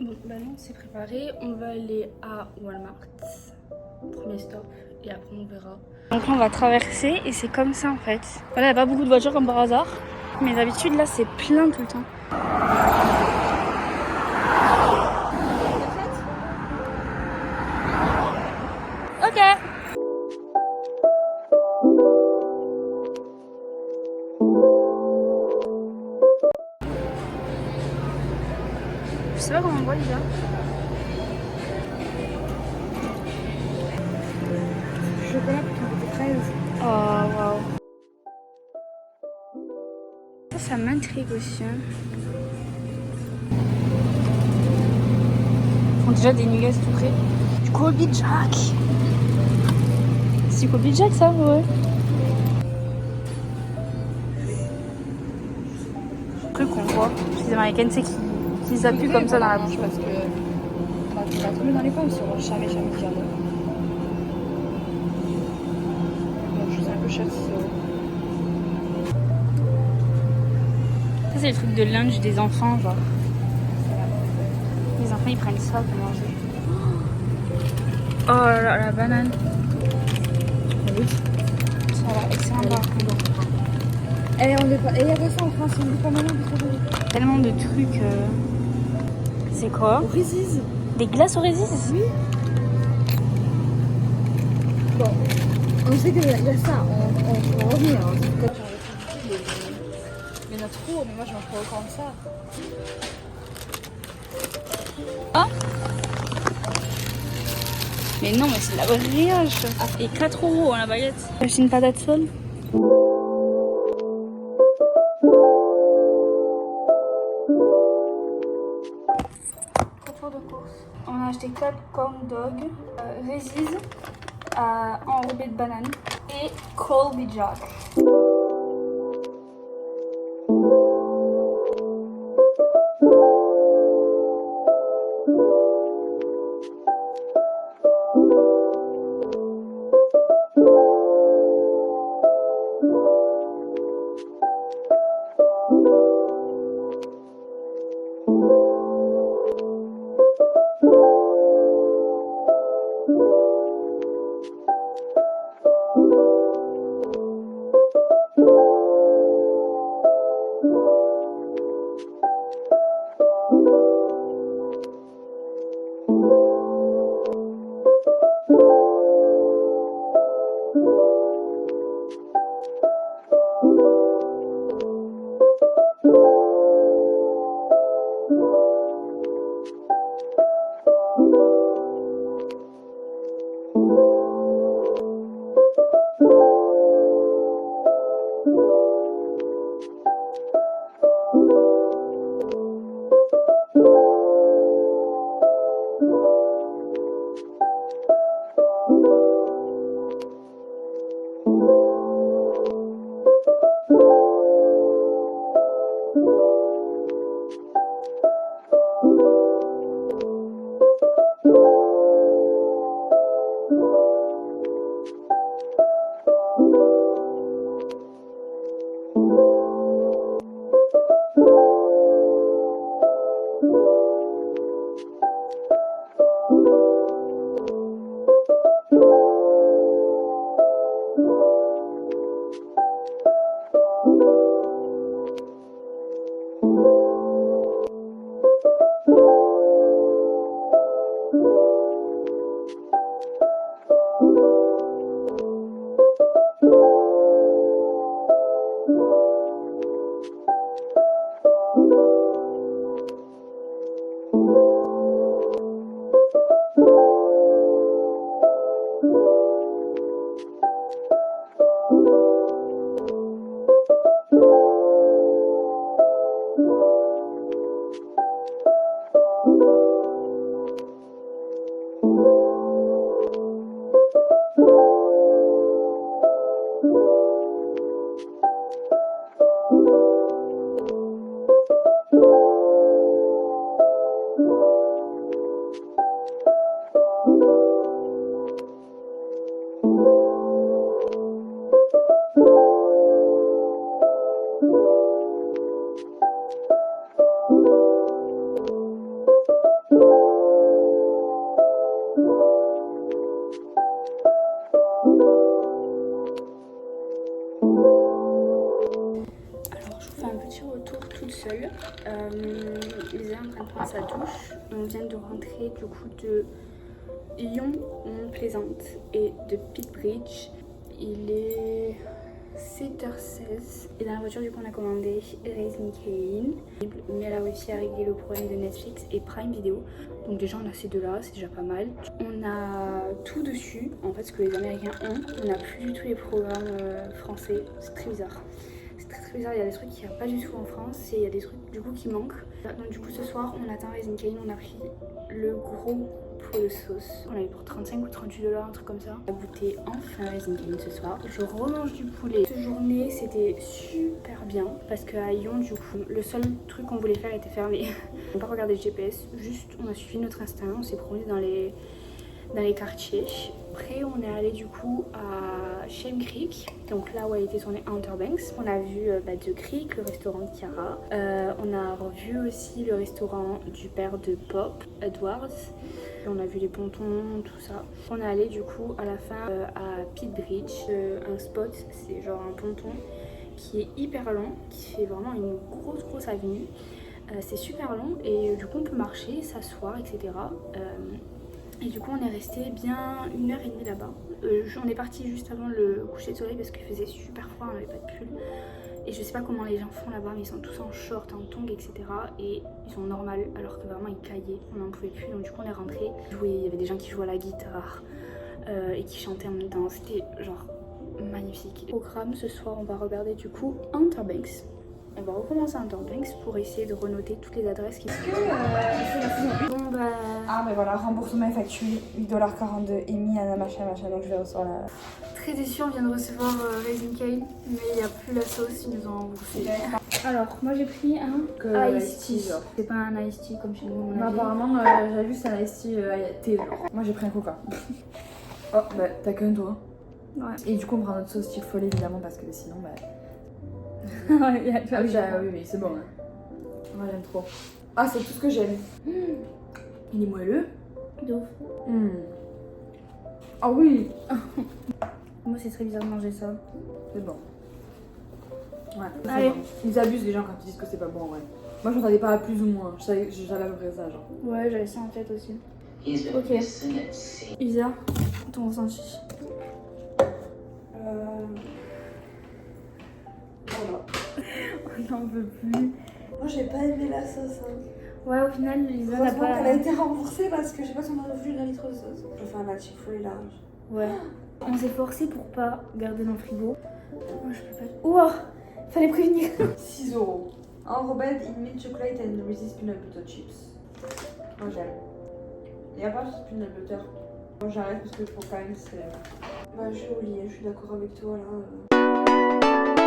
Bon, bah non, c'est préparé. On va aller à Walmart. Premier stop. Et après, on verra. Donc là, on va traverser et c'est comme ça en fait. Voilà, il n'y a pas beaucoup de voitures comme par hasard. Mais d'habitude, là, c'est plein tout le temps. Ok. Je sais pas comment on voit déjà. Chocolat pour 13. Oh waouh. Ça m'intrigue aussi. Hein. Ils font déjà des nuggets tout près. Du Colby Jack. C'est du Colby Jack ça, ouais. Le truc qu'on voit chez les Américaines, c'est qu'ils appuient comme ça dans la bouche. Parce que tu vas tomber dans les pommes si on va jamais dire non. Donc je sais un peu cher si Ça, c'est le truc de lunch des enfants, genre. Les enfants, ils prennent ça pour manger. Oh là là, la banane. oui. Ça a l'air excellent. Et il y a de ça en France, on ne dit pas maintenant parce que Tellement de trucs. C'est quoi? Reese's. Des glaces au Reese's? Oui. Bon, on sait qu'il y a ça, on va revenir. Hein. Il y en a trop, mais moi je m'en ferai encore ça. Ah. Mais non, mais c'est de la brioche. Et 4 € la baguette. J'ai une patate seule. Retour de course. On a acheté 4 corn dogs, Reese's enrobé de banane et Colby Jack. je vous fais un petit retour toute seule. Lisa est en train de prendre sa douche. On vient de rentrer du coup de Lyon, Mont-Plaisante et de Pitbridge. Il est 7h16 et dans la voiture du coup on a commandé Raising Cane, mais elle a réussi à régler le problème de Netflix et Prime Video, donc déjà on a ces deux là, c'est déjà pas mal. On a tout dessus en fait ce que les Américains ont, on n'a plus du tout les programmes français, c'est très bizarre. C'est très bizarre, il y a des trucs qu'il n'y a pas du tout en France et il y a des trucs du coup qui manquent. Donc du coup ce soir on attend Raising Cane, on a pris le gros pot de sauce. On l'a eu pour 35 ou 38 $, un truc comme ça. On a goûté enfin Raising Cane ce soir. Je remange du poulet. Cette journée c'était super bien parce qu'à Lyon du coup le seul truc qu'on voulait faire était fermé. On n'a pas regardé le GPS, juste on a suivi notre instinct, on s'est promené dans les quartiers. Après on est allé du coup à Shame Creek, donc là où a été tourné Outer Banks. On a vu The Creek, le restaurant de Chiara. On a revu aussi le restaurant du père de Pop, Edwards. On a vu les pontons, tout ça. On est allé du coup à la fin à Pitbridge, un spot, c'est genre un ponton qui est hyper long, qui fait vraiment une grosse avenue. C'est super long et du coup on peut marcher, s'asseoir, etc. Et du coup on est resté bien 1h30 là-bas. On est parti juste avant le coucher de soleil parce qu'il faisait super froid, on n'avait pas de pull. Et je sais pas comment les gens font là-bas, mais ils sont tous en short, en tongs, etc. Et ils sont normales, alors que vraiment ils caillaient, on n'en pouvait plus. Donc du coup on est rentré. Il y avait des gens qui jouaient à la guitare et qui chantaient en même temps. C'était genre magnifique. Au programme ce soir, on va regarder du coup Outer Banks. On va recommencer Outer Banks pour essayer de renoter toutes les adresses qui... Est-ce que c'est la saison 1 Bon bah... Ah mais voilà, remboursement effectué, 8,42 $, émis à machin, donc je vais recevoir la... Très déçu, on vient de recevoir Raising Cane, mais il n'y a plus la sauce, ils nous ont remboursé. Alors, moi j'ai pris un Iced Tea. C'est pas un Iced Tea comme chez nous. Bah, apparemment, j'avais vu c'est un iced tea thé genre. Moi j'ai pris un coca. Oh, bah t'as qu'un toi. Ouais. Et du coup on prend notre sauce Chick-fil-A évidemment parce que sinon bah... Ah oui, oui, c'est bon. Hein. Moi j'aime trop. Ah, c'est tout ce que j'aime. Il est moelleux. De ouf. Ah oui. Moi c'est très bizarre de manger ça. C'est bon. Ouais, c'est Allez. bon. Ils abusent les gens quand ils disent que c'est pas bon, ouais. Moi je m'entendais pas à plus ou moins. J'avais à peu près ça, genre. Ouais, j'avais ça en tête aussi. Ok. Isa, ton ressenti? Voilà. On n'en peut plus. Moi j'ai pas aimé la sauce. Hein. Ouais, au final, Lisa n'a Heureusement pas... qu'elle a été remboursée parce que j'ai pas son revenu d'un litre de sauce. Je vais faire la Chick-fil-A large. Ouais. On s'est forcé pour pas garder dans le frigo. Moi je peux pas... Ouah, fallait prévenir. 6 €. Enrobed in mint chocolate and Reese's peanut butter chips. Moi j'aime. Il y a pas de peanut butter. Moi j'arrête parce que pour quand même c'est... Bah je suis au lit, je suis d'accord avec toi là.